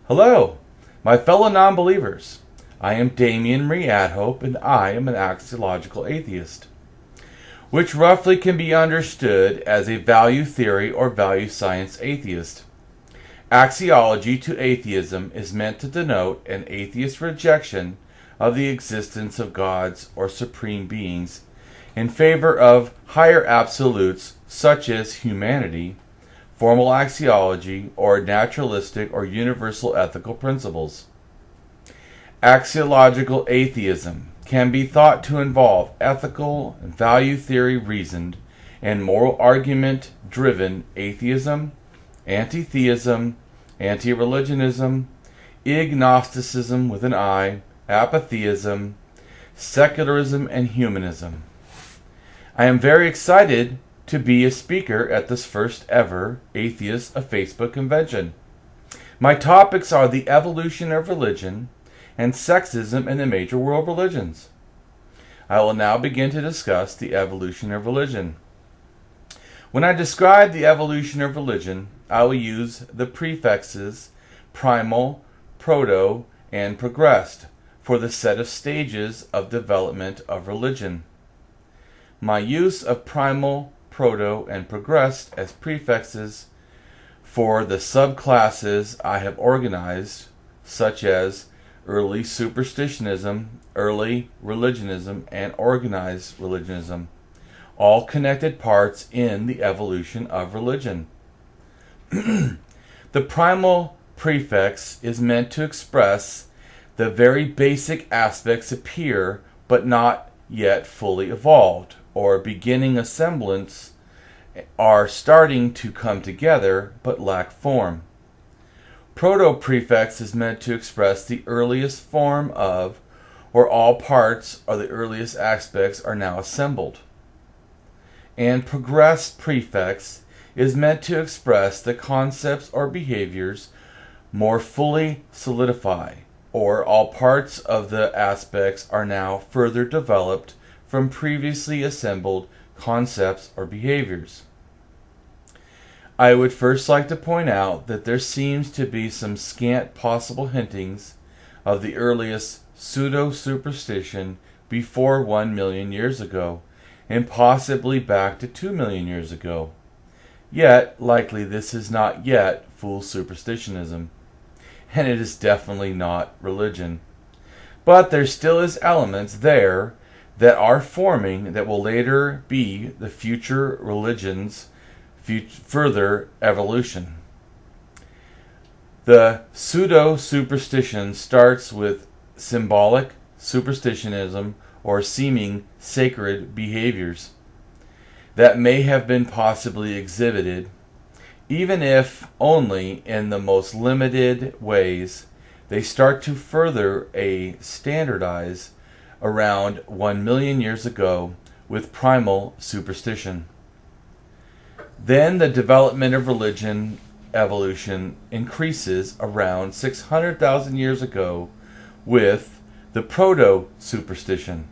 Hello, my fellow non-believers. I am Damien AtHope, and I am an Axiological Atheist, which roughly can be understood as a value theory or value science atheist. Axiology to atheism is meant to denote an atheist rejection of the existence of gods or supreme beings in favor of higher absolutes such as humanity, formal axiology, or naturalistic or universal ethical principles. Axiological atheism can be thought to involve ethical, value theory reasoned, and moral argument driven atheism, anti-theism, anti-religionism, Ignosticism with an I, apatheism, secularism, and humanism. I am very excited to be a speaker at this first ever Atheist of Facebook convention. My topics are the evolution of religion and sexism in the major world religions. I will now begin to discuss the evolution of religion. When I describe the evolution of religion, I will use the prefixes primal, proto, and progressed for the set of stages of development of religion. My use of primal, proto, and progressed as prefixes for the subclasses I have organized, such as early superstitionism, early religionism, and organized religionism, all connected parts in the evolution of religion. The primal prefix is meant to express the very basic aspects appear but not yet fully evolved, or beginning a semblance are starting to come together but lack form. Proto-prefix is meant to express the earliest form of, or all parts or the earliest aspects are now assembled. And progressed prefix is meant to express the concepts or behaviors more fully solidify, or all parts of the aspects are now further developed from previously assembled concepts or behaviors. I would first like to point out that there seems to be some scant possible hintings of the earliest pseudo-superstition before 1 million years ago, and possibly back to 2 million years ago. Yet, likely this is not yet full superstitionism, and it is definitely not religion. But there still is elements there that are forming that will later be the future religion's further evolution. The pseudo-superstition starts with symbolic superstitionism or seeming sacred behaviors that may have been possibly exhibited, even if only in the most limited ways. They start to further standardize around 1 million years ago with primal superstition. Then the development of religion evolution increases around 600,000 years ago with the proto-superstition,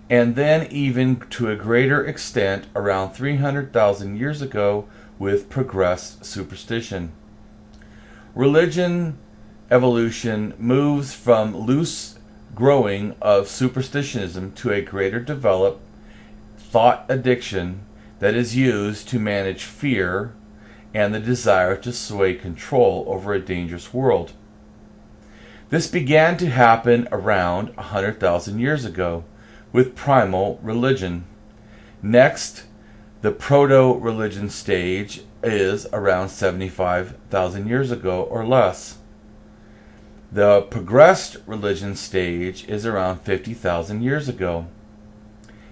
and then even to a greater extent around 300,000 years ago with progressed superstition. Religion evolution moves from loose growing of superstitionism to a greater developed thought addiction that is used to manage fear and the desire to sway control over a dangerous world. This began to happen around 100,000 years ago with primal religion. Next, the proto-religion stage is around 75,000 years ago or less. The progressed religion stage is around 50,000 years ago.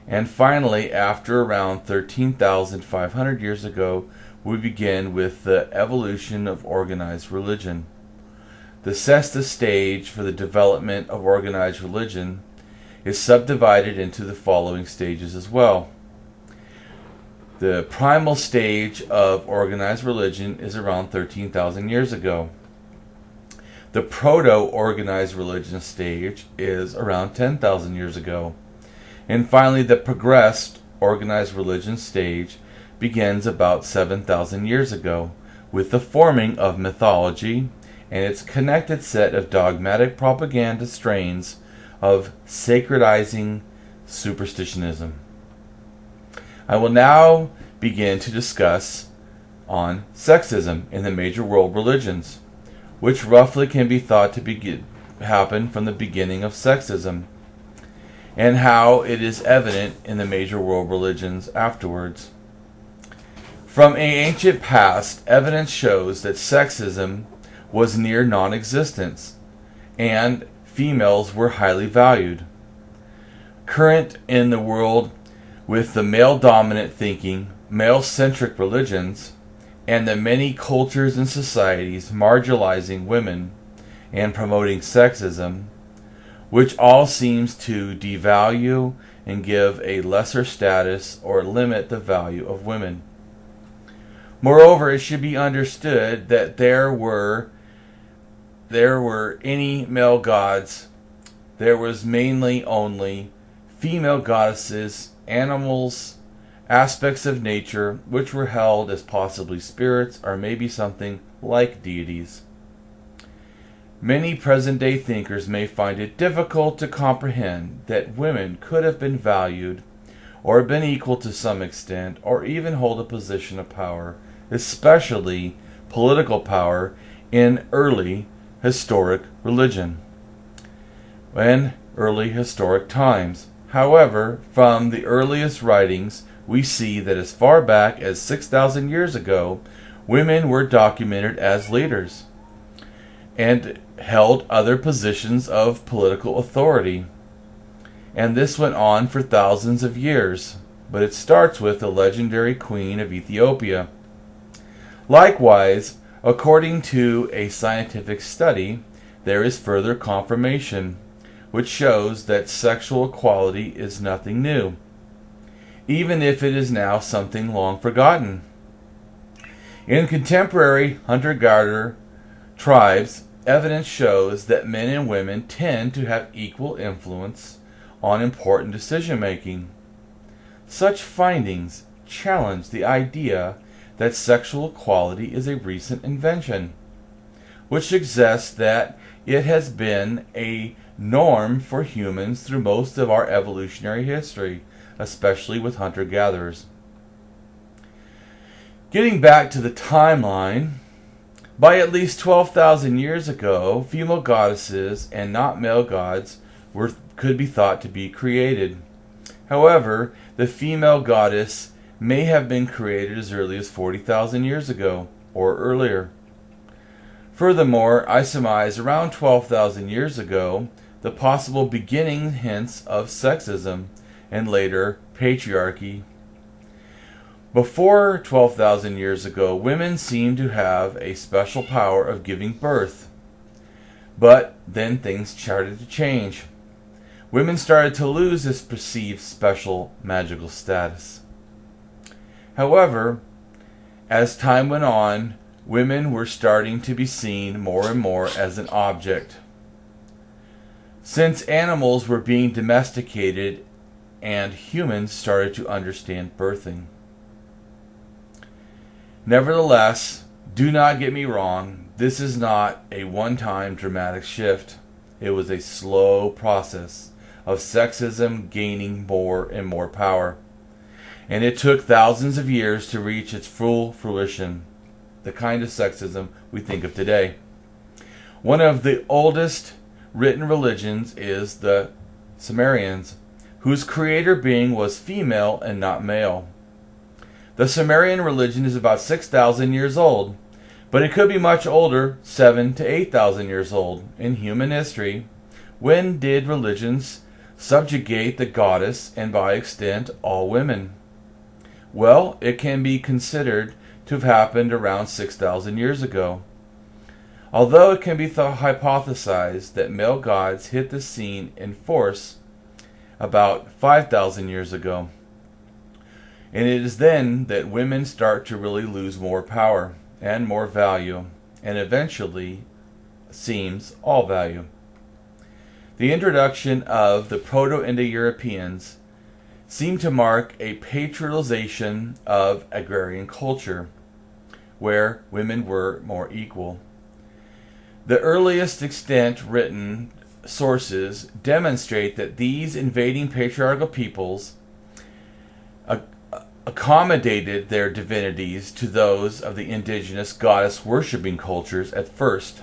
And finally, after around 13,500 years ago, we begin with the evolution of organized religion. The sesta stage for the development of organized religion is subdivided into the following stages as well. The primal stage of organized religion is around 13,000 years ago. The proto-organized religion stage is around 10,000 years ago. And finally, the progressed organized religion stage begins about 7,000 years ago with the forming of mythology and its connected set of dogmatic propaganda strains of sacredizing superstitionism. I will now begin to discuss on sexism in the major world religions, which roughly can be thought to happen from the beginning of sexism, and how it is evident in the major world religions afterwards. From an ancient past, evidence shows that sexism was near non-existence, and females were highly valued. Current in the world with the male-dominant thinking, male-centric religions, and the many cultures and societies marginalizing women and promoting sexism, which all seems to devalue and give a lesser status or limit the value of women. Moreover, it should be understood that there were any male gods. There was mainly only female goddesses, animals, aspects of nature, which were held as possibly spirits or maybe something like deities. Many present-day thinkers may find it difficult to comprehend that women could have been valued or been equal to some extent or even hold a position of power, especially political power, in early historic religion and early historic times. However, from the earliest writings, we see that as far back as 6,000 years ago, women were documented as leaders and held other positions of political authority. And this went on for thousands of years, but it starts with the legendary Queen of Ethiopia. Likewise, according to a scientific study, there is further confirmation, which shows that sexual equality is nothing new, even if it is now something long forgotten. In contemporary hunter-gatherer tribes, evidence shows that men and women tend to have equal influence on important decision-making. Such findings challenge the idea that sexual equality is a recent invention, which suggests that it has been a norm for humans through most of our evolutionary history, especially with hunter-gatherers. Getting back to the timeline, by at least 12,000 years ago, female goddesses and not male gods could be thought to be created. However, the female goddess may have been created as early as 40,000 years ago or earlier. Furthermore, I surmise around 12,000 years ago, the possible beginning hints of sexism and later patriarchy. Before 12,000 years ago, women seemed to have a special power of giving birth. But then things started to change. Women started to lose this perceived special magical status. However, as time went on, women were starting to be seen more and more as an object. Since animals were being domesticated and humans started to understand birthing. Nevertheless, do not get me wrong, this is not a one-time dramatic shift. It was a slow process of sexism gaining more and more power. And it took thousands of years to reach its full fruition, the kind of sexism we think of today. One of the oldest written religions is the Sumerians, whose creator being was female and not male. The Sumerian religion is about 6,000 years old, but it could be much older, 7,000 to 8,000 years old. In human history, when did religions subjugate the goddess and by extent all women? Well, it can be considered to have happened around 6,000 years ago. Although it can be hypothesized that male gods hit the scene in force about 5,000 years ago. And it is then that women start to really lose more power and more value, and eventually seems all value. The introduction of the Proto-Indo-Europeans seemed to mark a patriarchalization of agrarian culture, where women were more equal. The earliest extant written sources demonstrate that these invading patriarchal peoples accommodated their divinities to those of the indigenous goddess-worshipping cultures at first,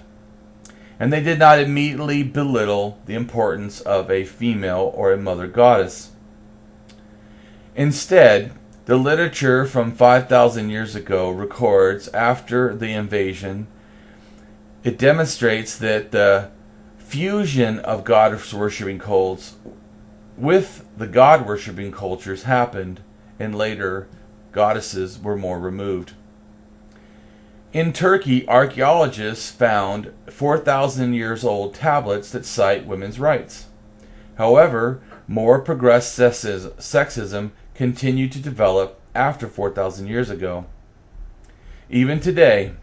and they did not immediately belittle the importance of a female or a mother goddess. Instead, the literature from 5,000 years ago records, after the invasion, it demonstrates that the fusion of goddess-worshipping cults with the god-worshipping cultures happened, and later goddesses were more removed. In Turkey, archaeologists found 4,000 years old tablets that cite women's rights. However, more progressed sexism continued to develop after 4,000 years ago. Even today,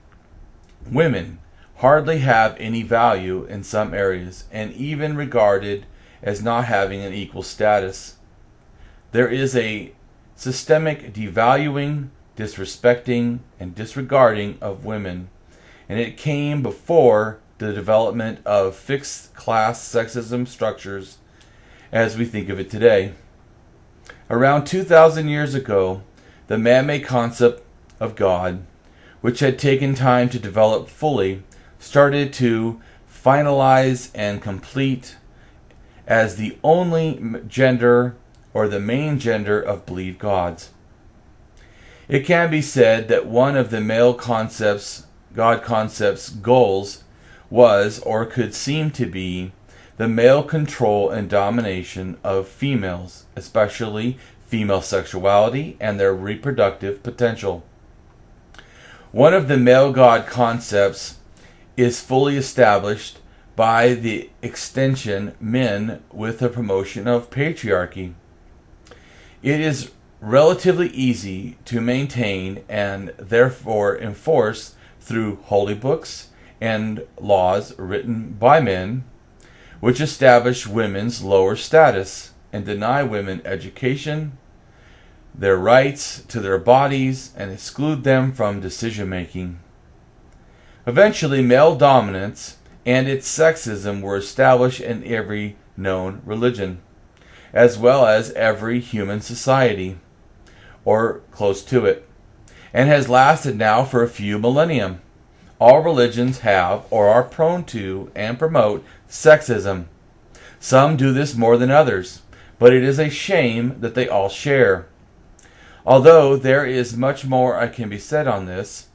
women hardly have any value in some areas, and even regarded as not having an equal status. There is a systemic devaluing, disrespecting, and disregarding of women, and it came before the development of fixed class sexism structures as we think of it today. Around 2,000 years ago, the man-made concept of God, which had taken time to develop fully, started to finalize and complete as the only gender or the main gender of believed gods. It can be said that one of the male concepts, God concept's goals was, or could seem to be, the male control and domination of females, especially female sexuality and their reproductive potential. One of the male God concepts is fully established by the extension men with the promotion of patriarchy. It is relatively easy to maintain and therefore enforce through holy books and laws written by men, which establish women's lower status and deny women education, their rights to their bodies, and exclude them from decision making. Eventually, male dominance and its sexism were established in every known religion, as well as every human society, or close to it, and has lasted now for a few millennium. All religions have, or are prone to, and promote sexism. Some do this more than others, but it is a shame that they all share. Although there is much more I can be said on this,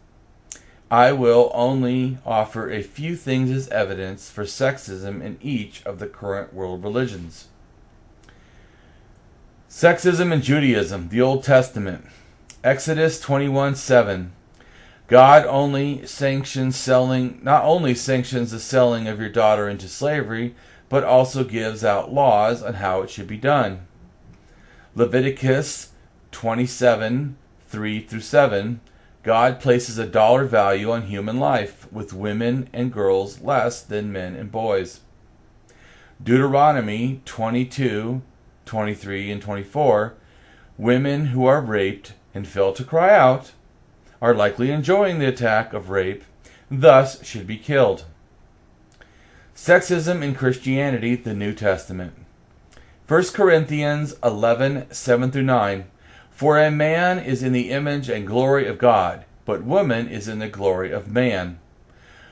I will only offer a few things as evidence for sexism in each of the current world religions. Sexism in Judaism, the Old Testament. Exodus 21:7. God not only sanctions the selling of your daughter into slavery, but also gives out laws on how it should be done. Leviticus 27:3-7. God places a dollar value on human life, with women and girls less than men and boys. Deuteronomy 22:23 and 24. Women who are raped and fail to cry out are likely enjoying the attack of rape, thus should be killed. Sexism in Christianity, the New Testament. 1 Corinthians 11:7-9. For a man is in the image and glory of God, but woman is in the glory of man.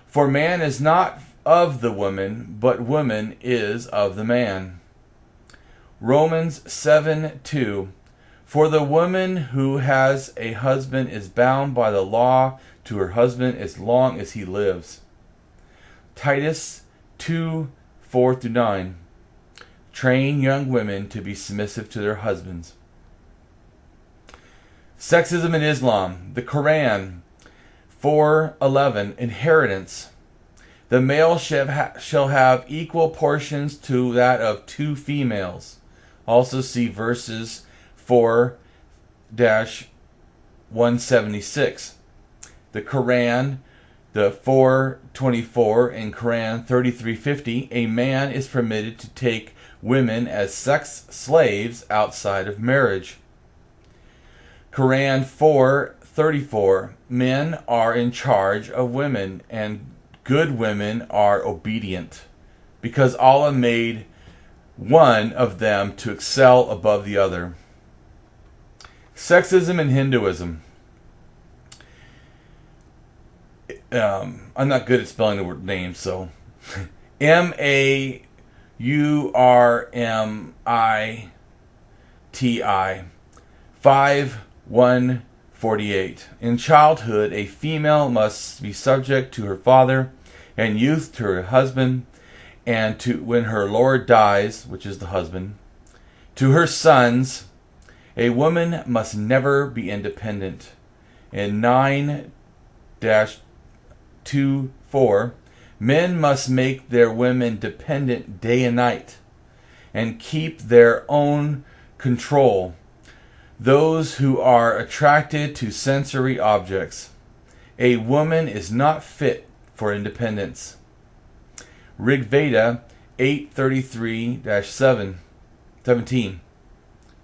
For man is not of the woman, but woman is of the man. Romans 7:2. For the woman who has a husband is bound by the law to her husband as long as he lives. Titus 2:4-9. Train young women to be submissive to their husbands. Sexism in Islam, the Quran 4:11. Inheritance. The male shall have equal portions to that of two females. Also see verses 4-176. The Quran, the 4:24, and Quran 33:50. A man is permitted to take women as sex slaves outside of marriage. Quran 4:34. Men are in charge of women, and good women are obedient, because Allah made one of them to excel above the other. Sexism in Hinduism. I'm not good at spelling the word names, so Maurmiti 5:148. In childhood, a female must be subject to her father, and youth to her husband, and to when her lord dies, which is the husband, to her sons. A woman must never be independent. In 9-24, men must make their women dependent day and night, and keep their own control. Those who are attracted to sensory objects. A woman is not fit for independence. Rig Veda 8:33-17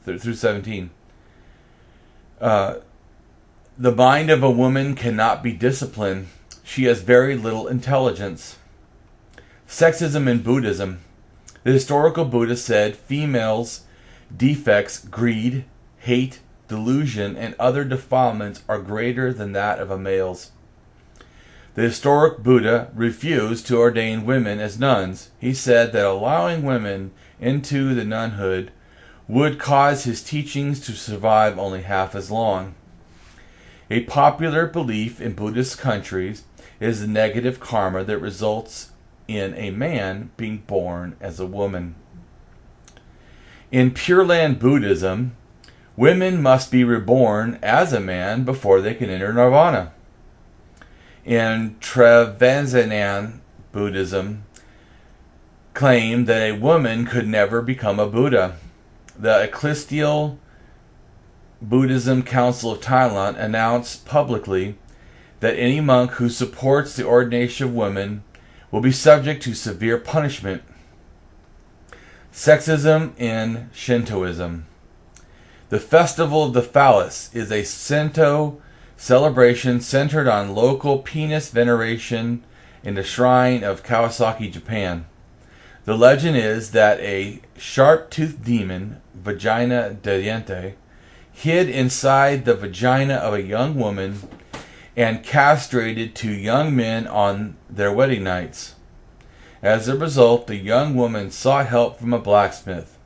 through 17. The mind of a woman cannot be disciplined. She has very little intelligence. Sexism in Buddhism. The historical Buddha said females' defects, greed, hate, delusion, and other defilements are greater than that of a male's. The historic Buddha refused to ordain women as nuns. He said that allowing women into the nunhood would cause his teachings to survive only half as long. A popular belief in Buddhist countries is the negative karma that results in a man being born as a woman. In Pure Land Buddhism, women must be reborn as a man before they can enter nirvana. In Travasanan Buddhism, claim that a woman could never become a Buddha. The Ecclesial Buddhism Council of Thailand announced publicly that any monk who supports the ordination of women will be subject to severe punishment. Sexism in Shintoism. The Festival of the Phallus is a Shinto celebration centered on local penis veneration in the shrine of Kawasaki, Japan. The legend is that a sharp-toothed demon, Vagina Dente, hid inside the vagina of a young woman and castrated two young men on their wedding nights. As a result, the young woman sought help from a blacksmith,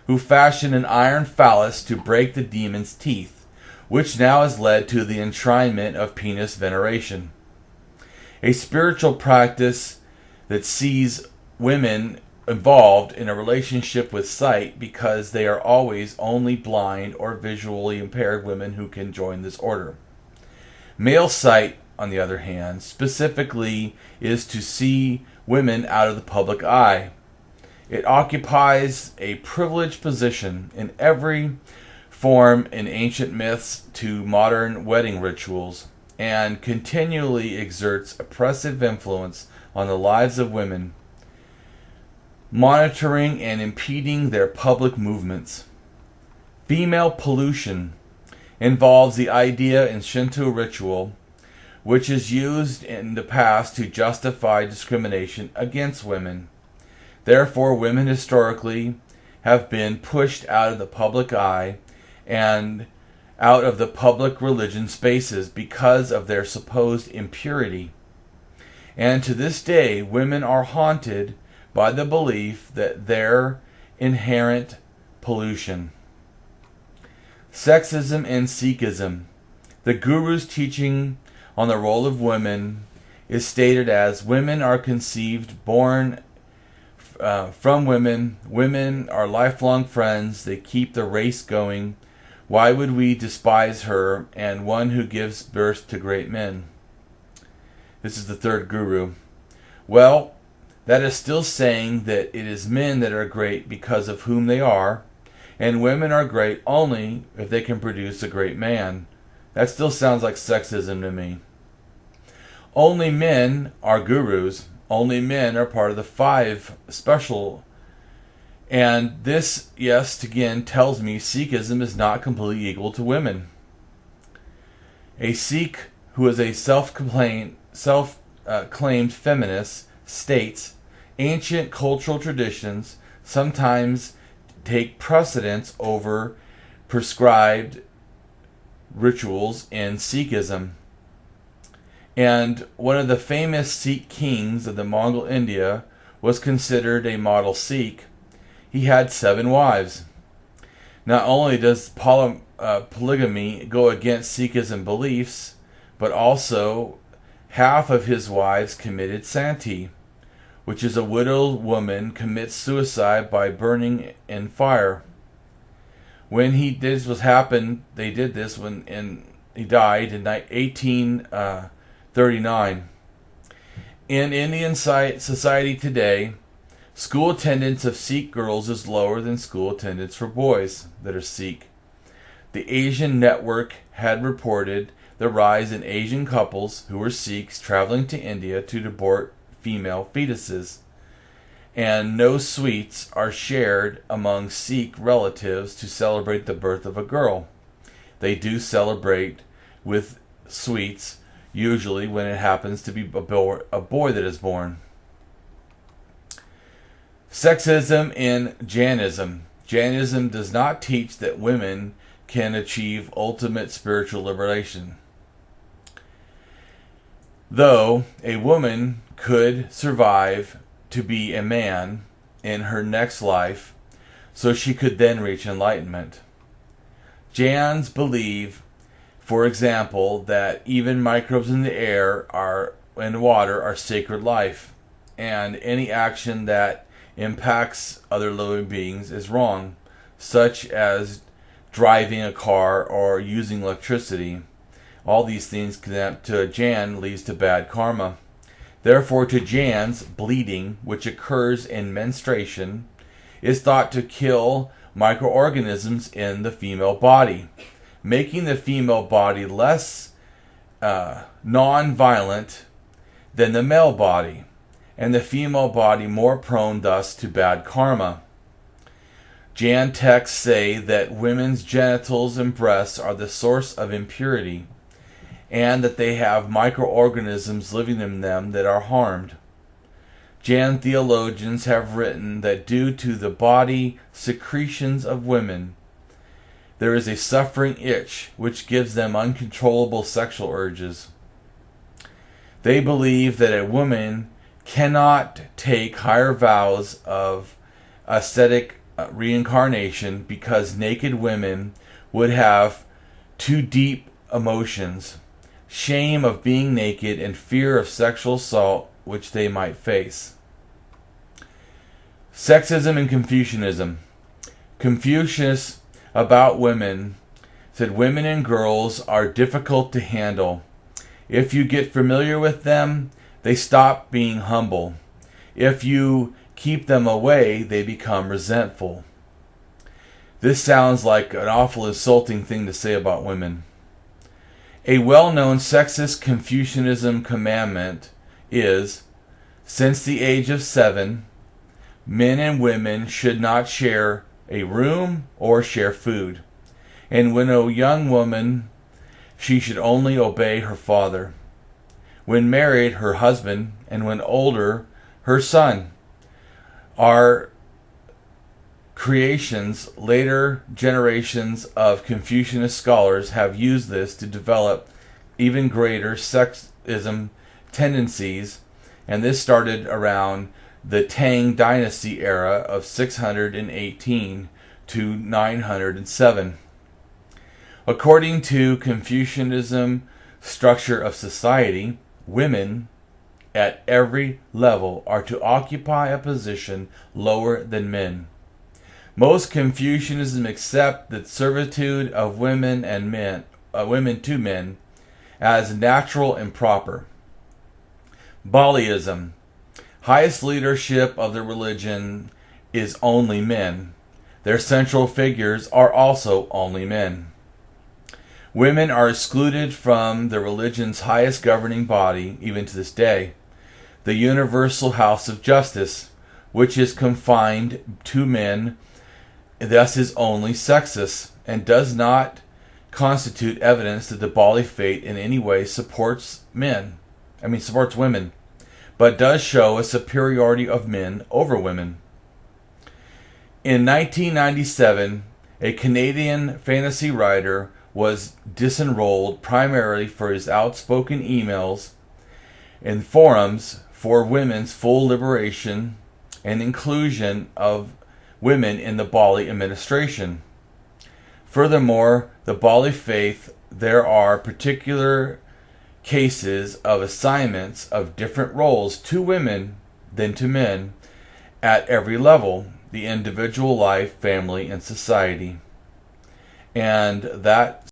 who fashioned an iron phallus to break the demon's teeth, which now has led to the enshrinement of penis veneration. A spiritual practice that sees women involved in a relationship with sight, because they are always only blind or visually impaired women who can join this order. Male sight, on the other hand, specifically is to see women out of the public eye. It occupies a privileged position in every form in ancient myths to modern wedding rituals, and continually exerts oppressive influence on the lives of women, monitoring and impeding their public movements. Female pollution involves the idea in Shinto ritual, which is used in the past to justify discrimination against women. Therefore, women historically have been pushed out of the public eye and out of the public religion spaces because of their supposed impurity. And to this day, women are haunted by the belief that their inherent pollution. Sexism and Sikhism. The Guru's teaching on the role of women is stated as, women are conceived, born from women. Women are lifelong friends. They keep the race going. Why would we despise her, and one who gives birth to great men? This is the third guru. Well, that is still saying that it is men that are great because of whom they are, and women are great only if they can produce a great man. That still sounds like sexism to me. Only men are gurus. Only men are part of the five special. And this, yes, again, tells me Sikhism is not completely equal to women. A Sikh who is a self-proclaimed self-claimed feminists states ancient cultural traditions sometimes take precedence over prescribed rituals in Sikhism. And one of the famous Sikh kings of the Mongol India was considered a model Sikh. He had 7 wives. Not only does polygamy go against Sikhism beliefs, but also half of his wives committed sati, which is a widowed woman commits suicide by burning in fire. When he did this was happen, they did this when he died in 1839. In Indian society today, school attendance of Sikh girls is lower than school attendance for boys that are Sikh. The Asian Network had reported the rise in Asian couples who were Sikhs traveling to India to abort female fetuses. And no sweets are shared among Sikh relatives to celebrate the birth of a girl. They do celebrate with sweets, usually when it happens to be a boy that is born. Sexism in Jainism. Jainism does not teach that women can achieve ultimate spiritual liberation. Though a woman could survive to be a man in her next life, so she could then reach enlightenment. Jains believe, for example, that even microbes in the air and water are sacred life, and any action that impacts other living beings is wrong, such as driving a car or using electricity. All these things to a Jain leads to bad karma. Therefore, to Jains, bleeding, which occurs in menstruation, is thought to kill microorganisms in the female body, making the female body less non-violent than the male body, and the female body more prone thus to bad karma. Jain texts say that women's genitals and breasts are the source of impurity, and that they have microorganisms living in them that are harmed. Jain theologians have written that due to the body secretions of women, there is a suffering itch which gives them uncontrollable sexual urges. They believe that a woman cannot take higher vows of ascetic reincarnation because naked women would have too deep emotions, shame of being naked, and fear of sexual assault which they might face. Sexism and Confucianism. Confucius about women said women and girls are difficult to handle. If you get familiar with them, they stop being humble. If you keep them away, they become resentful. This sounds like an awful insulting thing to say about women. A well-known sexist Confucianism commandment is, since the age of 7, men and women should not share a room or share food. And when a young woman, she should only obey her father. When married, her husband, and when older, her son. Our creations, later generations of Confucianist scholars have used this to develop even greater sexism tendencies, and this started around the Tang Dynasty era of 618 to 907. According to Confucianism structure of society, women at every level are to occupy a position lower than men. Most Confucianism accept the servitude of women and women to men as natural and proper. Ableism. Highest leadership of the religion is only men. Their central figures are also only men. Women are excluded from the religion's highest governing body, even to this day, the Universal House of Justice, which is confined to men, thus is only sexist, and does not constitute evidence that the Bali faith in any way supports men. supports women, but does show a superiority of men over women. In 1997, a Canadian fantasy writer was disenrolled primarily for his outspoken emails in forums for women's full liberation and inclusion of women in the Bali administration. Furthermore, the Bali faith, there are particular cases of assignments of different roles to women than to men at every level, the individual life, family, and society. And that